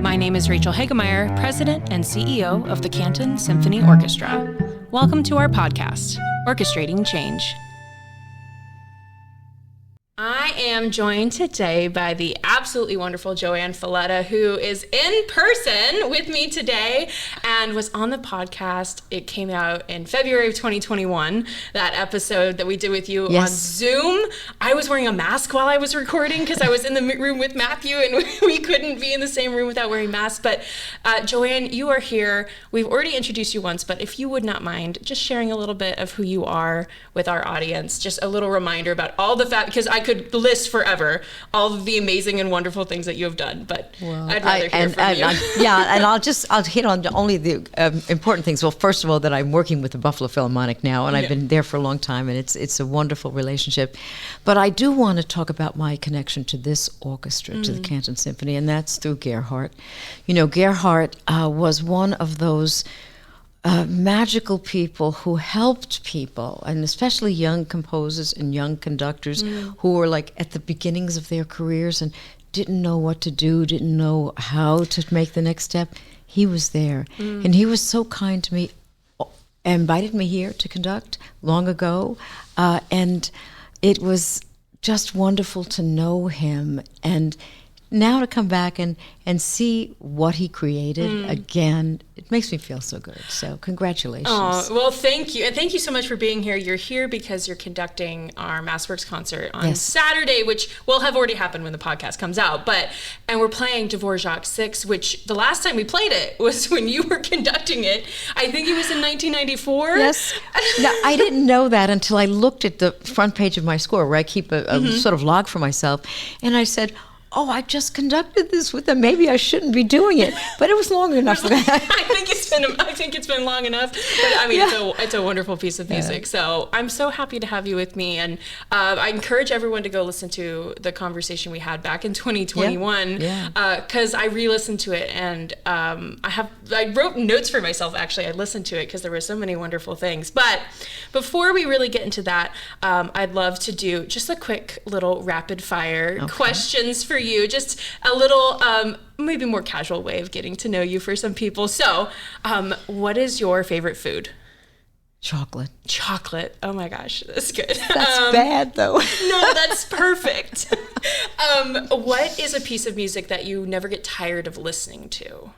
My name is Rachel Hagemeyer, President and CEO of the Canton Symphony Orchestra. Welcome to our podcast, Orchestrating Change. I am joined today by the absolutely wonderful JoAnn Falletta, who is in person with me today and was on the podcast. It came out in February of 2021, that episode that we did with you on Zoom. I was wearing a mask while I was recording because I was in the room with Matthew and we couldn't be in the same room without wearing masks. But JoAnn, you are here. We've already introduced you once, but if you would not mind just sharing a little bit of who you are with our audience, just a little reminder about all the fact, because I could list forever all of the amazing and wonderful things that you have done, but I'd rather hear from you. I'll hit on only the important things. Well, first of all, that I'm working with the Buffalo Philharmonic now, and I've been there for a long time, and it's a wonderful relationship. But I do want to talk about my connection to this orchestra, to the Canton Symphony, and that's through Gerhardt. You know, Gerhardt was one of those magical people who helped people, and especially young composers and young conductors who were like at the beginnings of their careers and didn't know what to do, didn't know how to make the next step. He was there, and he was so kind to me, invited me here to conduct long ago, and it was just wonderful to know him, and now to come back and see what he created again, it makes me feel so good. So congratulations. Oh, well, thank you. And thank you so much for being here. You're here because you're conducting our MasterWorks concert on Saturday, which will have already happened when the podcast comes out. And we're playing Dvorak 6, which the last time we played it was when you were conducting it. I think it was in 1994. Yes. Now, I didn't know that until I looked at the front page of my score, where I keep a sort of log for myself. And I said, oh, I just conducted this with them. Maybe I shouldn't be doing it, but it was long enough for that. I think it's been long enough. But I mean, it's a wonderful piece of music. So I'm so happy to have you with me, and I encourage everyone to go listen to the conversation we had back in 2021 because I re-listened to it, and I wrote notes for myself. Actually, I listened to it because there were so many wonderful things. But before we really get into that, I'd love to do just a quick little rapid fire questions for you, just a little maybe more casual way of getting to know you for some people. So what is your favorite food? Chocolate. Oh my gosh, that's good. That's bad though. No, that's perfect. What is a piece of music that you never get tired of listening to?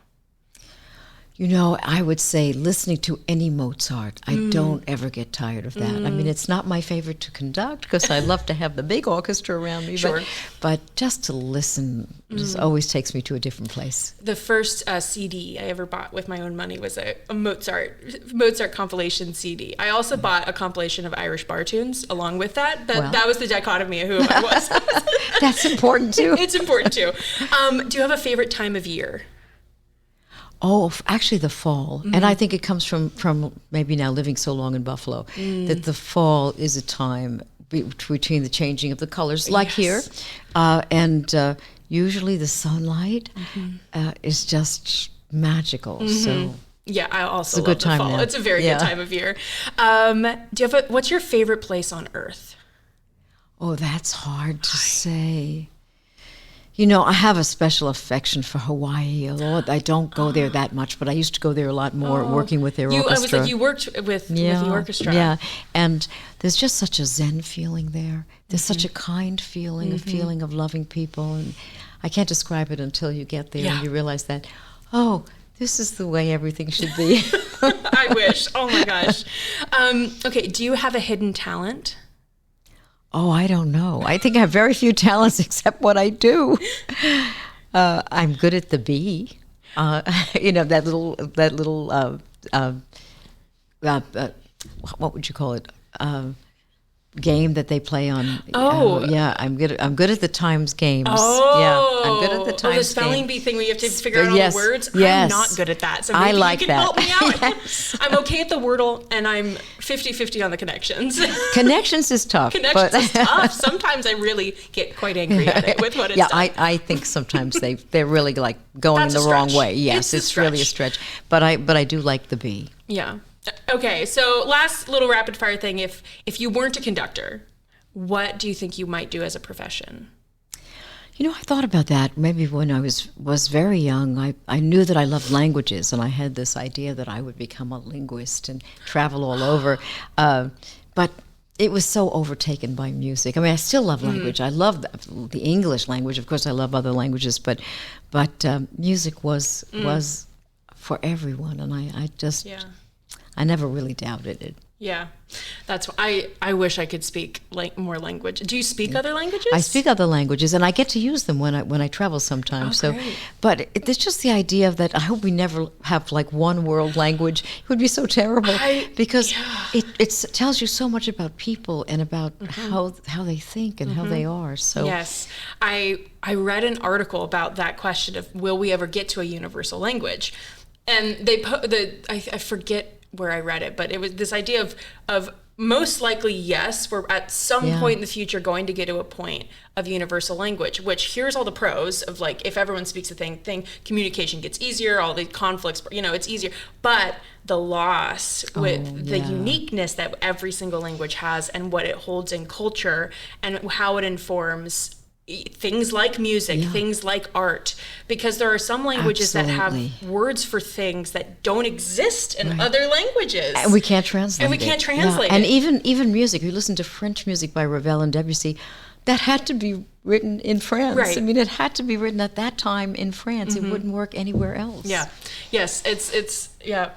You know, I would say listening to any Mozart. I don't ever get tired of that. I mean, it's not my favorite to conduct because I love to have the big orchestra around me. Sure. But just to listen just always takes me to a different place. The first CD I ever bought with my own money was a Mozart compilation CD. I also bought a compilation of Irish bar tunes along with that. That was the dichotomy of who I was. That's important too. It's important too. Do you have a favorite time of year? Oh, actually the fall. And I think it comes from maybe now living so long in Buffalo, that the fall is a time between the changing of the colors, like here, and usually the sunlight is just magical. So yeah, I also it's a good time the fall. now. It's a very good time of year. What's your favorite place on earth? Oh, that's hard to say. You know, I have a special affection for Hawaii, although I don't go there that much, but I used to go there a lot more working with their orchestra. I was like, you worked with the orchestra. Yeah, and there's just such a zen feeling there. There's such a kind feeling, a feeling of loving people, and I can't describe it until you get there and you realize that, oh, this is the way everything should be. I wish. Oh my gosh. Okay, do you have a hidden talent? Oh, I don't know. I think I have very few talents except what I do. I'm good at the bee. You know, that little what would you call it? Game that they play on. I'm good at the Times games. I'm good at the Times the spelling bee thing where you have to figure out all the words. Yes. I'm not good at that. So maybe you can help me out. Yes. I'm okay at the Wordle, and I'm 50-50 on the connections. Connections is tough. Is tough. Sometimes I really get quite angry at it with what it's done. I think sometimes they're really like going the wrong way. Yes, it's really a stretch. But I do like the bee. Yeah. Okay, so last little rapid fire thing. If you weren't a conductor, what do you think you might do as a profession? I thought about that maybe when I was very young. I knew that I loved languages, and I had this idea that I would become a linguist and travel all over. But it was so overtaken by music. I mean, I still love language. I love the English language. Of course, I love other languages, but music was for everyone, and I never really doubted it. Yeah, that's why I wish I could speak more language. Do you speak other languages? I speak other languages, and I get to use them when I travel sometimes. Oh, great. But it's just the idea of that. I hope we never have like one world language. It would be so terrible because it tells you so much about people and about how they think and how they are. So yes, I read an article about that question of will we ever get to a universal language, and I forget where I read it, but it was this idea of most likely, yes, we're at some point in the future going to get to a point of universal language, which here's all the pros of like, if everyone speaks the same thing, communication gets easier, all the conflicts, it's easier. But the loss with the uniqueness that every single language has and what it holds in culture and how it informs things like music, things like art, because there are some languages that have words for things that don't exist in other languages. And we can't translate it. And even music, you listen to French music by Ravel and Debussy, that had to be written in France. Right. I mean, it had to be written at that time in France. It wouldn't work anywhere else. Yeah. Yes, it's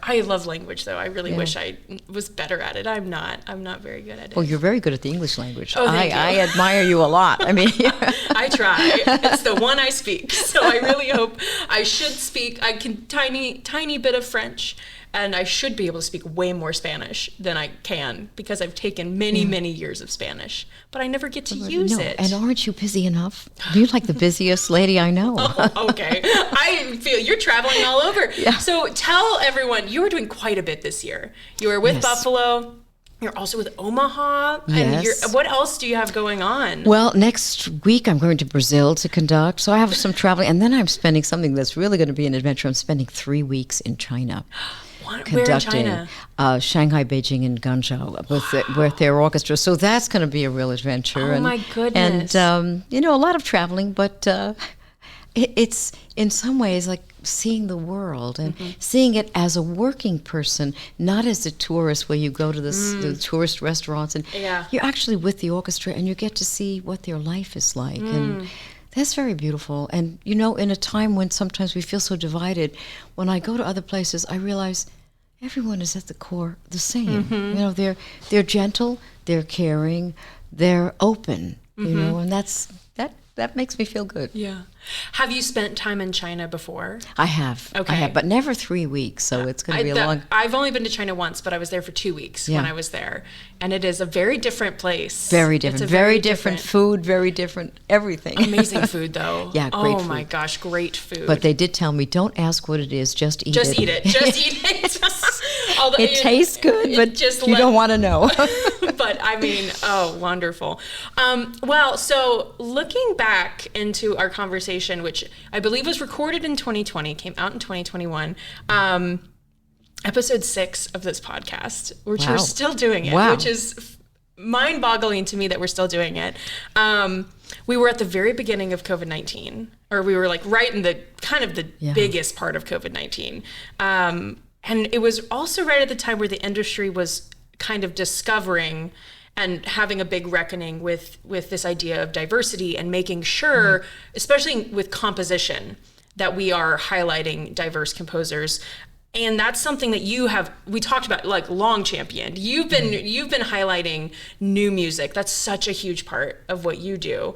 I love language though. I really wish I was better at it. I'm not very good at it. Well, you're very good at the English language. Oh, thank you. I admire you a lot. I mean, I try. It's the one I speak. So I really hope I should speak. I can tiny bit of French. And I should be able to speak way more Spanish than I can because I've taken many years of Spanish, but I never get to use it. And aren't you busy enough? You're like the busiest lady I know. Oh, okay. I feel you're traveling all over. Yeah. So tell everyone, you were doing quite a bit this year. You were with Buffalo. You're also with Omaha. Yes. And what else do you have going on? Well, next week I'm going to Brazil to conduct, so I have some traveling, and then I'm spending something that's really going to be an adventure. I'm spending 3 weeks in China. Conducting Shanghai, Beijing, and Guangzhou with their orchestra. So that's going to be a real adventure. Oh, my goodness. And, a lot of traveling, but it's in some ways like seeing the world and seeing it as a working person, not as a tourist where you go to the tourist restaurants. And you're actually with the orchestra and you get to see what their life is like. And that's very beautiful. And, in a time when sometimes we feel so divided, when I go to other places, I realize everyone is at the core the same. They're gentle, they're caring, they're open, and that makes me feel good. Yeah. Have you spent time in China before? I have. Okay. I have, but never 3 weeks, so it's going to be a long... I've only been to China once, but I was there for 2 weeks when I was there. And it is a very different place. Very different. Very different food, very different everything. Amazing food, though. Yeah, great food. Oh, my gosh, great food. But they did tell me, don't ask what it is, just eat it. Just eat it. Just eat it. Although it tastes good, but you don't want to know. But, I mean, wonderful. Well, so looking back into our conversation, which I believe was recorded in 2020, came out in 2021, episode 6 of this podcast, which we're still doing it, which is mind-boggling to me that we're still doing it. We were at the very beginning of COVID-19, or we were like right in the kind of the biggest part of COVID-19. And it was also right at the time where the industry was kind of discovering and having a big reckoning with this idea of diversity and making sure, especially with composition, that we are highlighting diverse composers. And that's something that we talked about, like long championed. You've been highlighting new music. That's such a huge part of what you do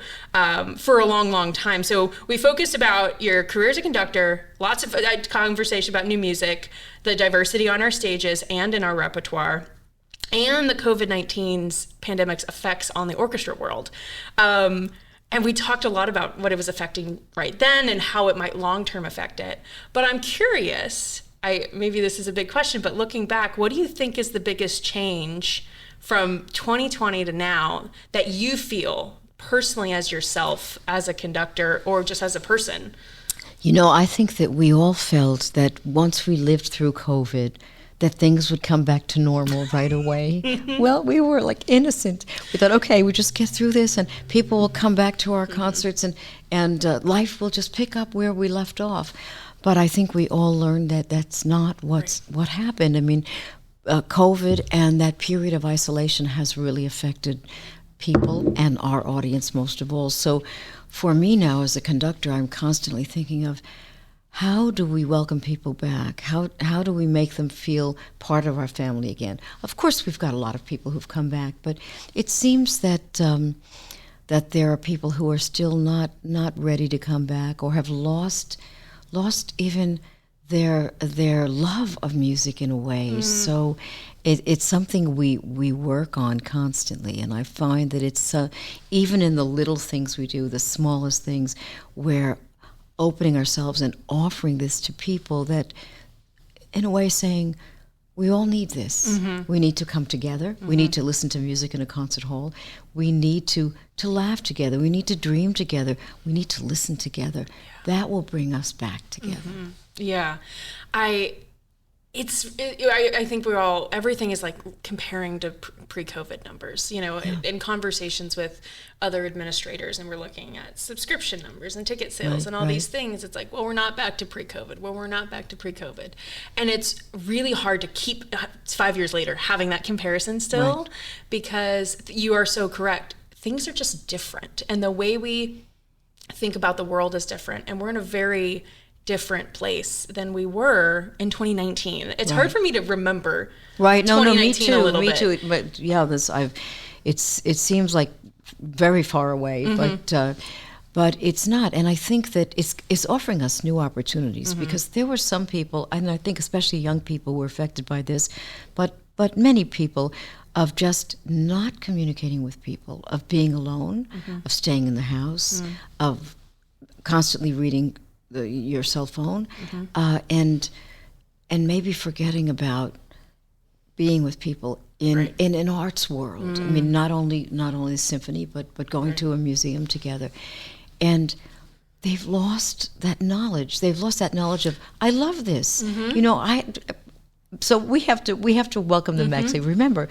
for a long time. So we focused about your career as a conductor, lots of conversation about new music, the diversity on our stages and in our repertoire, and the COVID-19's pandemic's effects on the orchestra world. And we talked a lot about what it was affecting right then and how it might long-term affect it. But I'm curious, maybe this is a big question, but looking back, what do you think is the biggest change from 2020 to now that you feel personally as yourself, as a conductor, or just as a person? I think that we all felt that once we lived through COVID, that things would come back to normal right away. Well, we were like innocent. We thought, okay, we just get through this, and people will come back to our concerts, and life will just pick up where we left off. But I think we all learned that that's not what happened. I mean, COVID and that period of isolation has really affected people and our audience most of all. So for me now as a conductor, I'm constantly thinking of, how do we welcome people back? How do we make them feel part of our family again? Of course, we've got a lot of people who've come back, but it seems that that there are people who are still not ready to come back, or have lost even their love of music in a way. So it's something we work on constantly, and I find that it's even in the little things we do, the smallest things, where opening ourselves and offering this to people, that in a way saying, we all need this. We need to come together. We need to listen to music in a concert hall. We need to laugh together. We need to dream together. We need to listen together. That will bring us back together. Yeah. I think everything is like comparing to pre-COVID numbers, in conversations with other administrators, and we're looking at subscription numbers and ticket sales and all these things. It's like, well, we're not back to pre-COVID. Well, we're not back to pre-COVID. And it's really hard to keep, 5 years later, having that comparison still, because you are so correct. Things are just different. And the way we think about the world is different. And we're in a very different place than we were in 2019. It's hard for me to remember. Right. No, me too. A little me bit. too. But yeah, it seems like very far away, but it's not. And I think that it's offering us new opportunities, because there were some people, and I think especially young people, were affected by this, but many people, of just not communicating with people, of being alone, of staying in the house, of constantly reading your cell phone, and maybe forgetting about being with people in an arts world. I mean, not only the symphony, but going to a museum together, and they've lost that knowledge. They've lost that knowledge of, I love this. So we have to welcome them back. Say, remember,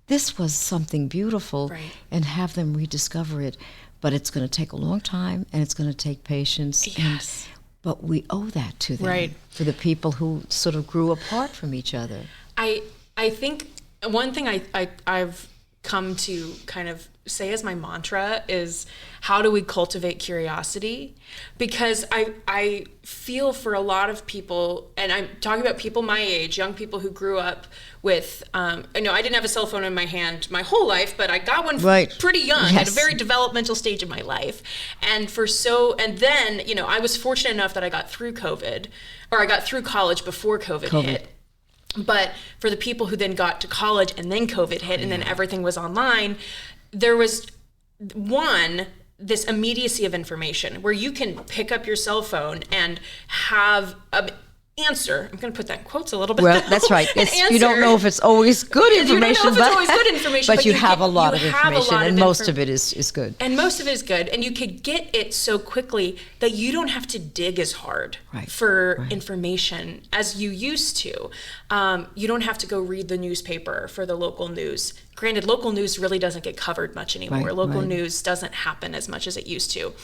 this was something beautiful, and have them rediscover it. But it's going to take a long time, and it's going to take patience. Yes. But we owe that to them, for the people who sort of grew apart from each other. I think one thing I've come to kind of say as my mantra is, how do we cultivate curiosity? Because I feel for a lot of people, and I'm talking about people my age, young people who grew up with, I didn't have a cell phone in my hand my whole life, but I got one pretty young, at a very developmental stage in my life. And then, I was fortunate enough that I got through COVID, or I got through college before COVID hit. But for the people who then got to college and then COVID hit and then everything was online, there was this immediacy of information where you can pick up your cell phone and have an answer. I'm going to put that in quotes a little bit. Well, that's right. You don't know if it's always good information, but you have a lot of information, and most of it is good. And most of it is good, and you could get it so quickly that you don't have to dig as hard for information as you used to. You don't have to go read the newspaper for the local news. Granted, local news really doesn't get covered much anymore. Local news doesn't happen as much as it used to.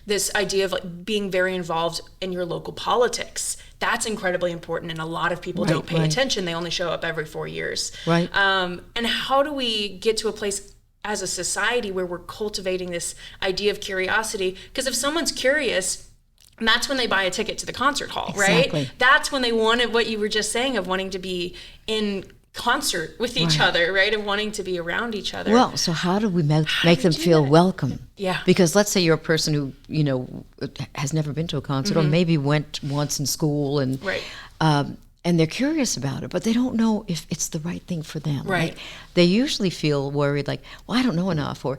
This idea of like being very involved in your local politics, that's incredibly important, and a lot of people don't pay attention. They only show up every 4 years. And how do we get to a place as a society where we're cultivating this idea of curiosity? Because if someone's curious, that's when they buy a ticket to the concert hall, right? That's when they wanted what you were just saying of wanting to be in concert with each other, right? And wanting to be around each other. Well, so how do we make them feel welcome? Yeah. Because let's say you're a person who, has never been to a concert, or maybe went once in school, and and they're curious about it, but they don't know if it's the right thing for them. Right. Like, they usually feel worried, like, well, I don't know enough, or,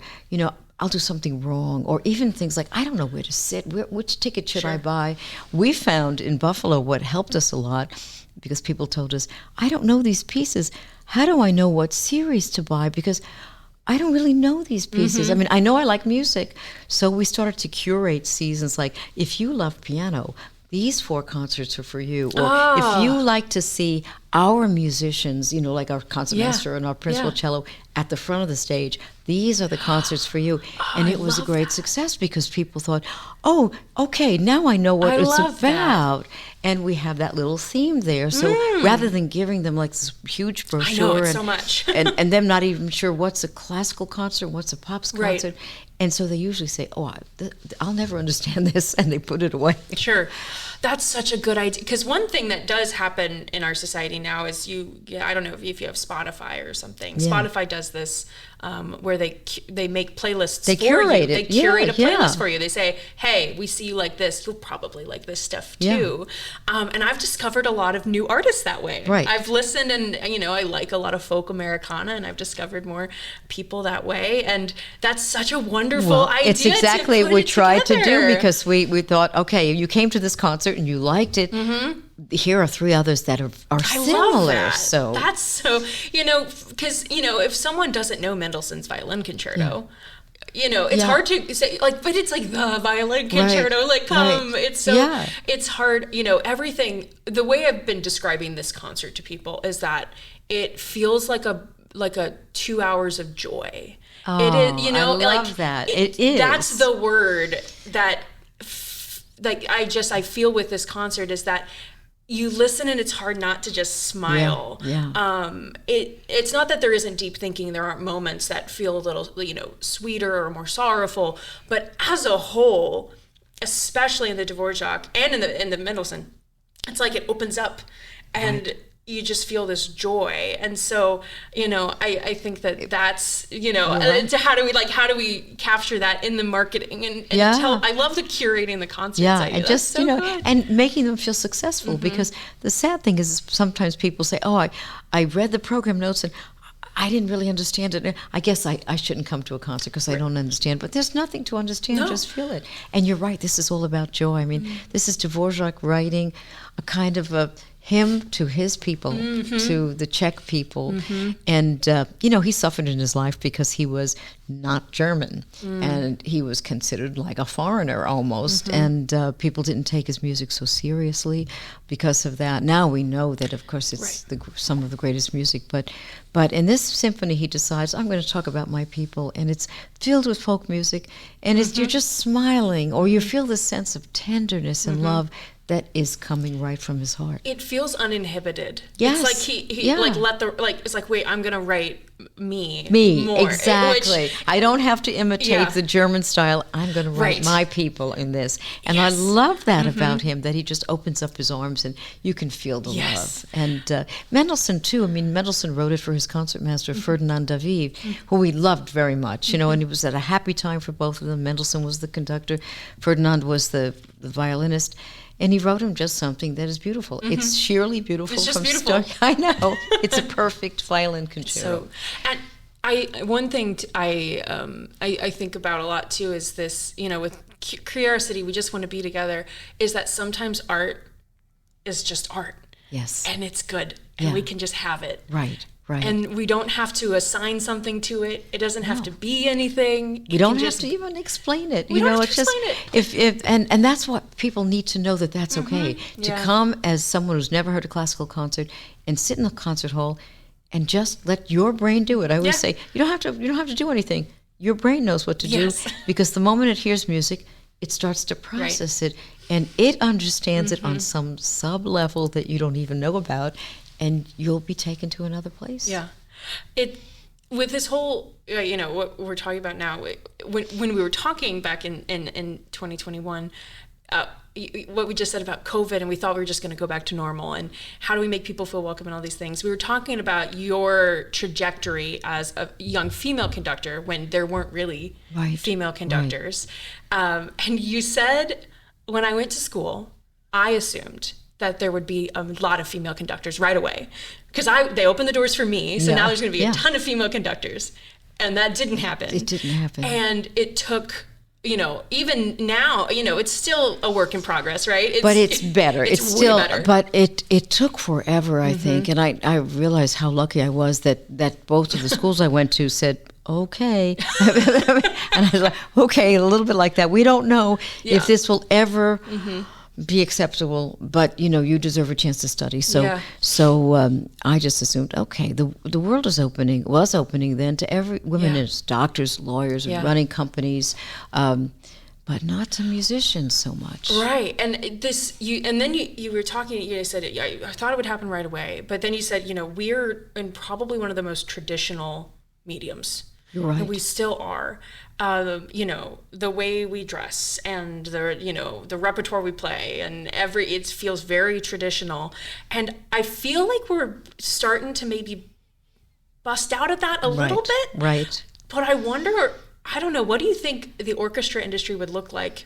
I'll do something wrong, or even things like, I don't know where to sit, which ticket should I buy? We found in Buffalo what helped us a lot, because people told us, I don't know these pieces. How do I know what series to buy? Because I don't really know these pieces. I mean, I know I like music, so we started to curate seasons. Like, if you love piano, these 4 concerts are for you. Or if you like to see our musicians, like our concertmaster and our principal cello at the front of the stage, these are the concerts for you. And it was a great success because people thought, oh, okay, now I know what it's about. And we have that little theme there. So rather than giving them like this huge brochure, I know, it's so much. and them not even sure what's a classical concert, what's a pops concert. And so they usually say, oh, I'll never understand this, and they put it away. Sure. That's such a good idea. Because one thing that does happen in our society now is I don't know if you have Spotify or something. Yeah. Spotify does this where they make playlists for you. They curate a playlist for you. They say, hey, we see you like this. You'll probably like this stuff too. Yeah. And I've discovered a lot of new artists that way. Right. I've listened and, I like a lot of folk Americana, and I've discovered more people that way. And that's such a wonderful idea. It's exactly what we tried to do because we thought, okay, you came to this concert and you liked it. Mm-hmm. Here are 3 others that are similar. Love that. So that's so, because, if someone doesn't know Mendelssohn's Violin Concerto, it's hard to say, like, but it's like the Violin Concerto, it's so, it's hard, everything, the way I've been describing this concert to people is that it feels like a 2 hours of joy. Oh, it is, I love that. It is. That's the word that, I feel with this concert is that you listen and it's hard not to just smile. Yeah. It's not that there isn't deep thinking. There aren't moments that feel a little, sweeter or more sorrowful. But as a whole, especially in the Dvorak and in the Mendelssohn, it's like it opens up and you just feel this joy. And so, I think that's, how do we capture that in the marketing and tell, I love the curating the concerts. Yeah, and just, good. And making them feel successful because the sad thing is sometimes people say, oh, I read the program notes and I didn't really understand it. I guess I shouldn't come to a concert because I don't understand. But there's nothing to understand. No. Just feel it. And you're right. This is all about joy. I mean, this is Dvorak writing a kind of a hymn to his people, to the Czech people. And, he suffered in his life because he was not German. And he was considered like a foreigner almost. And people didn't take his music so seriously because of that. Now we know that, of course, it's some of the greatest music. But in this symphony, he decides, I'm going to talk about my people. And it's filled with folk music. And you're just smiling, or you feel this sense of tenderness and love that is coming right from his heart. It feels uninhibited. Yes. It's like he it's like, wait, I'm going to write me more. Exactly. I don't have to imitate the German style. I'm going to write my people in this. And I love that about him, that he just opens up his arms and you can feel the love. And Mendelssohn, too. I mean, Mendelssohn wrote it for his concertmaster, Ferdinand David, who we loved very much, and it was at a happy time for both of them. Mendelssohn was the conductor. Ferdinand was the violinist. And he wrote him just something that is beautiful. It's sheerly beautiful. It's just beautiful. I know. It's a perfect violin concerto. And one thing I think about a lot too is this, with Curiosity, we just want to be together, is that sometimes art is just art. Yes. And it's good. And we can just have it. Right. Right. And we don't have to assign something to it. It doesn't have to be anything. We don't have to even explain it. We don't have to explain it. And that's what people need to know, that's okay. To come as someone who's never heard a classical concert and sit in the concert hall and just let your brain do it. I always say, you don't have to do anything. Your brain knows what to do because the moment it hears music, it starts to process it, and it understands it on some sub-level that you don't even know about. And you'll be taken to another place. Yeah. With this whole, what we're talking about now, when we were talking back in 2021, what we just said about COVID, and we thought we were just going to go back to normal, and how do we make people feel welcome and all these things. We were talking about your trajectory as a young female conductor when there weren't really female conductors. Right. And you said, when I went to school, I assumed that there would be a lot of female conductors right away, because they opened the doors for me. So now there's going to be a ton of female conductors, and that didn't happen. It didn't happen. And it took, even now, it's still a work in progress, right? But it's better. It's still better. But it took forever, I think, and I realized how lucky I was that both of the schools I went to said, okay. And I was like, okay, a little bit like that. We don't know if this will ever be acceptable, but you deserve a chance to study. So, Yeah. I just assumed, okay, the world was opening then to every women Yeah. as doctors, lawyers, Yeah. running companies, but not to musicians so much. Right. And then you were talking, you said, I thought it would happen right away. But then you said, we're in probably one of the most traditional mediums. You're right. And we still are. The way we dress and the repertoire we play and it feels very traditional. And I feel like we're starting to maybe bust out of that a little bit. Right. But I wonder, I don't know, what do you think the orchestra industry would look like?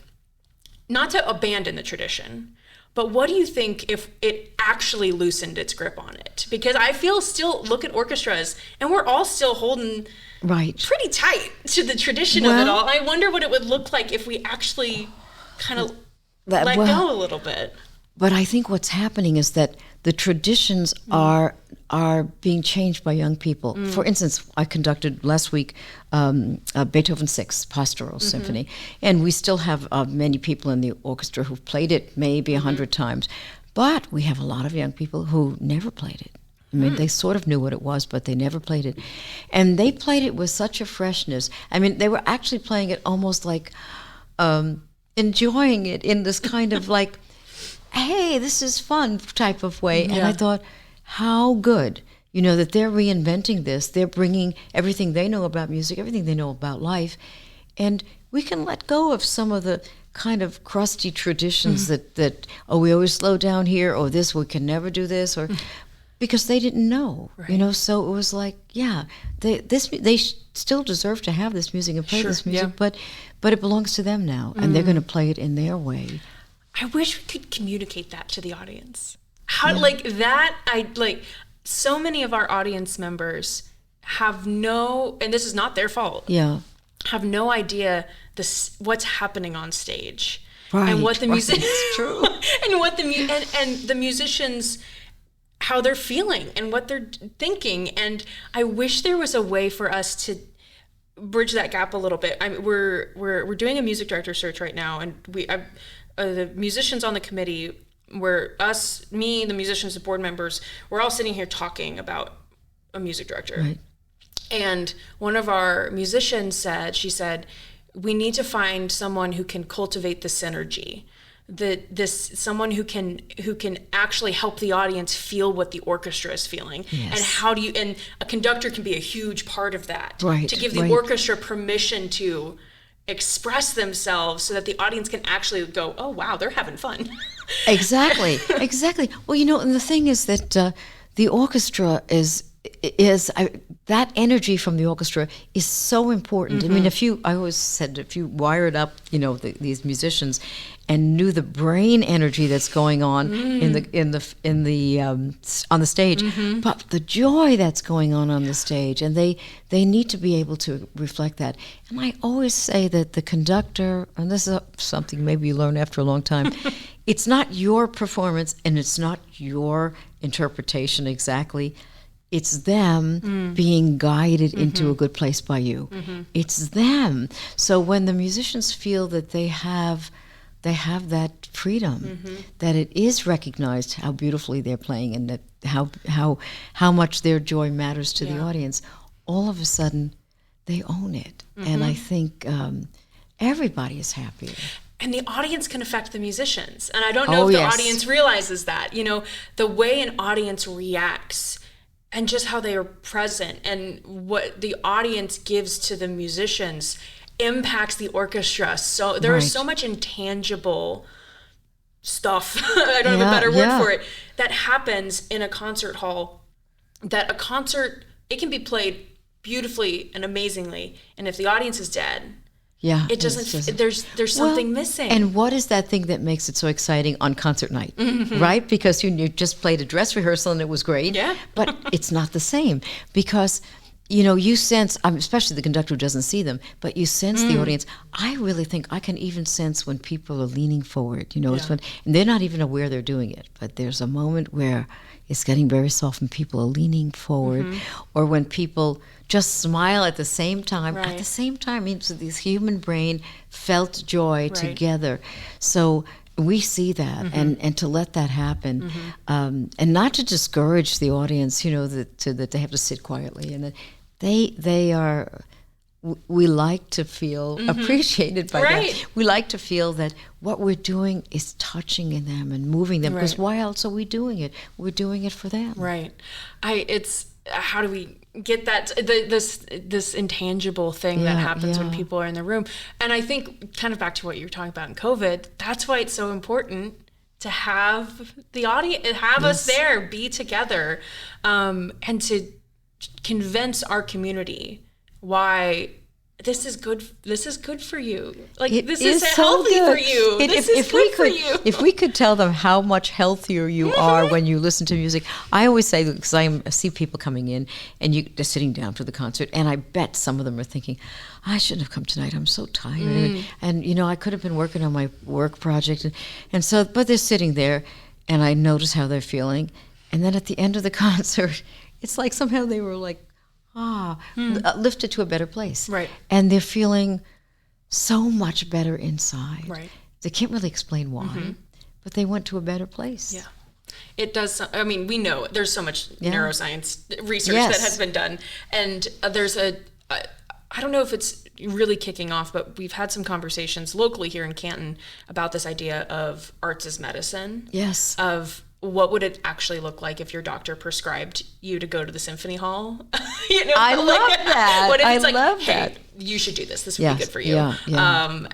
Not to abandon the tradition, but what do you think if it actually loosened its grip on it? Because I feel look at orchestras, and we're all still holding pretty tight to the tradition of it all. I wonder what it would look like if we actually kind of let go a little bit. But I think what's happening is that the traditions are being changed by young people. For instance, I conducted last week Beethoven VI Pastoral Symphony, and we still have many people in the orchestra who've played it maybe 100 times. But we have a lot of young people who never played it. I mean, they sort of knew what it was, but they never played it. And they played it with such a freshness. I mean, they were actually playing it almost like enjoying it in this kind of like, hey, this is fun type of way. Yeah. And I thought, how good, that they're reinventing this. They're bringing everything they know about music, everything they know about life. And we can let go of some of the kind of crusty traditions that we always slow down here, or this, we can never do this, or because they didn't know, so it was like, they still deserve to have this music and play this music, but it belongs to them now, and they're going to play it in their way. I wish we could communicate that to the audience. So many of our audience members have and this is not their fault, have no idea what's happening on stage. And what the musicians true. and what the musicians, how they're feeling and what they're thinking. And I wish there was a way for us to bridge that gap a little bit. We're doing a music director search right now, and the musicians on the committee, me, the musicians, the board members, we're all sitting here talking about a music director. Right. And one of our musicians said, we need to find someone who can cultivate the synergy. Someone who can actually help the audience feel what the orchestra is feeling. Yes. And a conductor can be a huge part of that. Right. To give the orchestra permission to express themselves so that the audience can actually go, oh wow, they're having fun. Exactly. Well, and the thing is that the orchestra is that energy from the orchestra is so important. I mean, I always said, if you wired up, these musicians and knew the brain energy that's going on on the stage, but the joy that's going on the stage, and they need to be able to reflect that. And I always say that the conductor, and this is something maybe you learn after a long time, it's not your performance and it's not your interpretation exactly. It's them being guided into a good place by you. It's them. So when the musicians feel that they have that freedom, that it is recognized how beautifully they're playing, and that how much their joy matters to the audience, all of a sudden they own it. And I think everybody is happier. And the audience can affect the musicians. And I don't know if the audience realizes that. The way an audience reacts and just how they are present and what the audience gives to the musicians impacts the orchestra. So there is so much intangible stuff, I don't have a better word for it, that happens in a concert hall, that a concert, it can be played beautifully and amazingly, and if the audience is dead, it doesn't. There's something missing. And what is that thing that makes it so exciting on concert night, right? Because you just played a dress rehearsal and it was great. Yeah. But it's not the same because you sense, especially the conductor who doesn't see them, but you sense the audience. I really think I can even sense when people are leaning forward. It's when, and they're not even aware they're doing it, but there's a moment where it's getting very soft and people are leaning forward, or when people just smile at the same time. At the same time, means this human brain felt joy together. So we see that, and to let that happen, and not to discourage the audience, that they have to sit quietly, and that they are. We like to feel appreciated by them. We like to feel that what we're doing is touching in them and moving them. Because why else are we doing it? We're doing it for them. Right. It's how do we get that this intangible thing that happens when people are in the room? And I think kind of back to what you were talking about in COVID. That's why it's so important to have the audience, have us there, be together, and to convince our community why this is good for you. Like, this is healthy for you. This is good for you. If we could tell them how much healthier you are when you listen to music. I always say, because I see people coming in and they're sitting down for the concert, and I bet some of them are thinking, I shouldn't have come tonight. I'm so tired. And I could have been working on my work project. And so, but they're sitting there, and I notice how they're feeling. And then at the end of the concert, it's like somehow they were like, lifted to a better place. Right. And they're feeling so much better inside. Right. They can't really explain why, but they went to a better place. Yeah. It does. I mean, we know there's so much neuroscience research that has been done. And there's I don't know if it's really kicking off, but we've had some conversations locally here in Canton about this idea of arts as medicine. Yes. Of what would it actually look like if your doctor prescribed you to go to the symphony hall? I love that. What if it's love hey, that. You should do this. This would be good for you. I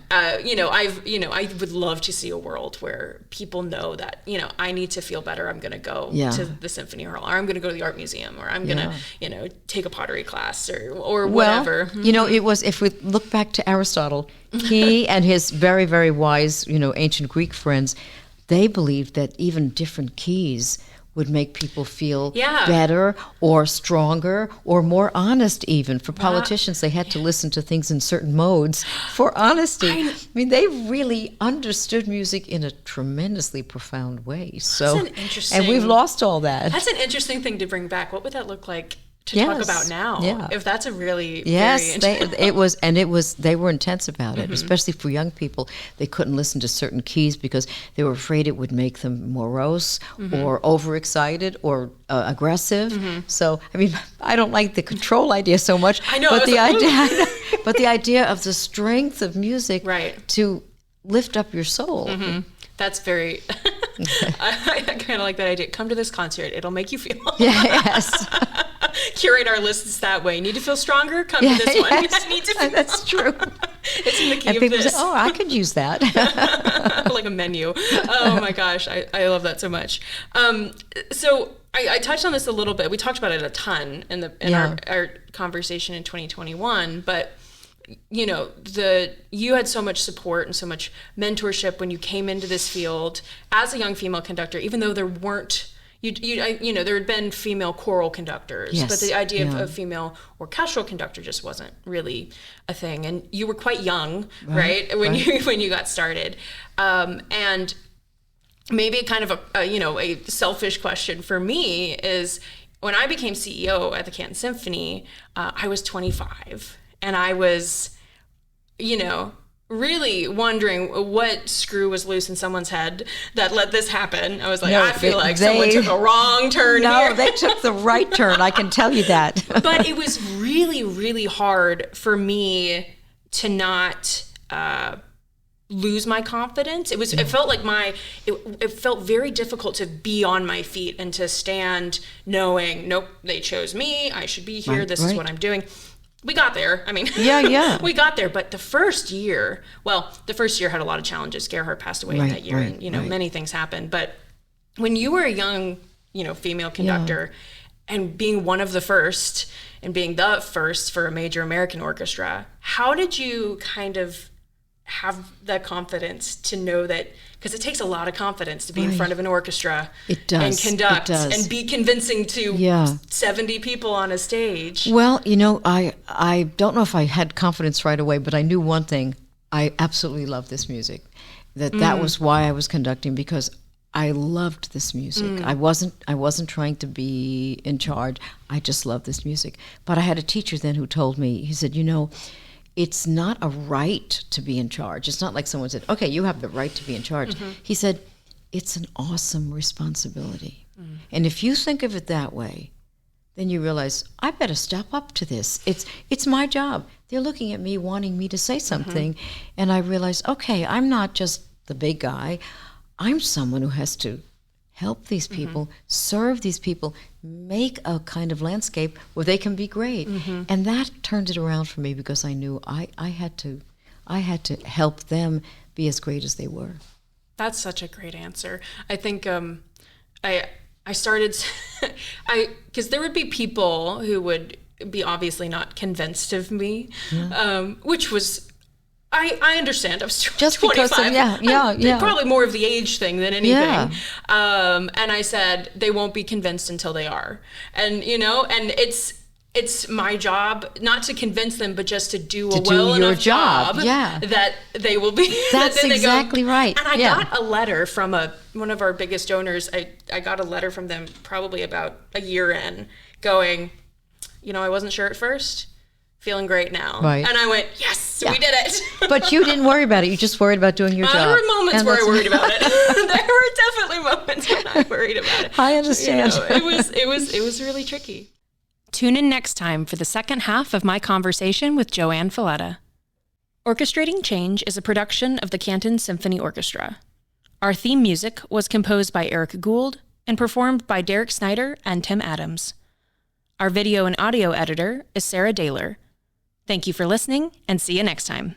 would love to see a world where people know that, I need to feel better. I'm going to go to the symphony hall, or I'm going to go to the art museum, or I'm going to, take a pottery class or whatever. Well, it was, if we look back to Aristotle, he and his very, very wise, ancient Greek friends, they believed that even different keys would make people feel better or stronger or more honest even. For politicians, they had to listen to things in certain modes for honesty. I mean, they really understood music in a tremendously profound way. So, that's an interesting, and we've lost all that. That's an interesting thing to bring back. What would that look like to talk about now? Yeah. If that's a really yes, very they were intense about it, especially for young people. They couldn't listen to certain keys because they were afraid it would make them morose or overexcited or aggressive. So, I mean, I don't like the control idea so much. I know, but the idea of the strength of music to lift up your soul. That's very. I kind of like that idea. Come to this concert; it'll make you feel. Yes. Curate our lists that way. Need to feel stronger? Come to this one. Need to feel That's true. It's in the key and of people this. say, "Oh, I could use that." Like a menu. Oh my gosh, I love that so much. So I touched on this a little bit. We talked about it a ton in our conversation in 2021, but. You had so much support and so much mentorship when you came into this field as a young female conductor, even though there weren't, there had been female choral conductors, but the idea of female orchestral conductor just wasn't really a thing. And you were quite young, right? When you got started. And maybe kind of a selfish question for me is when I became CEO at the Canton Symphony, I was 25. And I was, really wondering what screw was loose in someone's head that let this happen. I was like, I feel like someone took a wrong turn here. No, they took the right turn. I can tell you that. But it was really, really hard for me to not lose my confidence. It felt like it felt very difficult to be on my feet and to stand knowing, nope, they chose me. I should be here. This is what I'm doing. We got there. I mean, we got there. But the first year had a lot of challenges. Gerhardt passed away in that year, and many things happened. But when you were a young, female conductor, and being one of the first, and being the first for a major American orchestra, how did you kind of have that confidence to know that? Because it takes a lot of confidence to be in front of an orchestra and conduct and be convincing to 70 people on a stage. Well, I don't know if I had confidence right away, but I knew one thing. I absolutely loved this music. That was why I was conducting, because I loved this music. I wasn't trying to be in charge. I just loved this music. But I had a teacher then who told me, he said, it's not a right to be in charge. It's not like someone said, okay, you have the right to be in charge. He said, it's an awesome responsibility. And if you think of it that way, then you realize, I better step up to this. It's my job. They're looking at me, wanting me to say something. And I realize, okay, I'm not just the big guy. I'm someone who has to help these people, serve these people, make a kind of landscape where they can be great. And that turned it around for me, because I knew I had to help them be as great as they were. That's such a great answer. I think I started, because there would be people who would be obviously not convinced of me, which was, I understand. I was just 25. Because of, yeah. Probably more of the age thing than anything. And I said, they won't be convinced until they are. And, and it's my job not to convince them, but just to do a well enough job that they will be. That's exactly right. And I got a letter from one of our biggest donors. I got a letter from them probably about a year in, going, I wasn't sure at first, feeling great now. Right. And I went, yes, we did it. But you didn't worry about it. You just worried about doing your job. There were moments where I worried about it. There were definitely moments when I worried about it. I understand. It was really tricky. Tune in next time for the second half of my conversation with JoAnn Falletta. Orchestrating Change is a production of the Canton Symphony Orchestra. Our theme music was composed by Eric Gould and performed by Derek Snyder and Tim Adams. Our video and audio editor is Sarah Daler. Thank you for listening, and see you next time.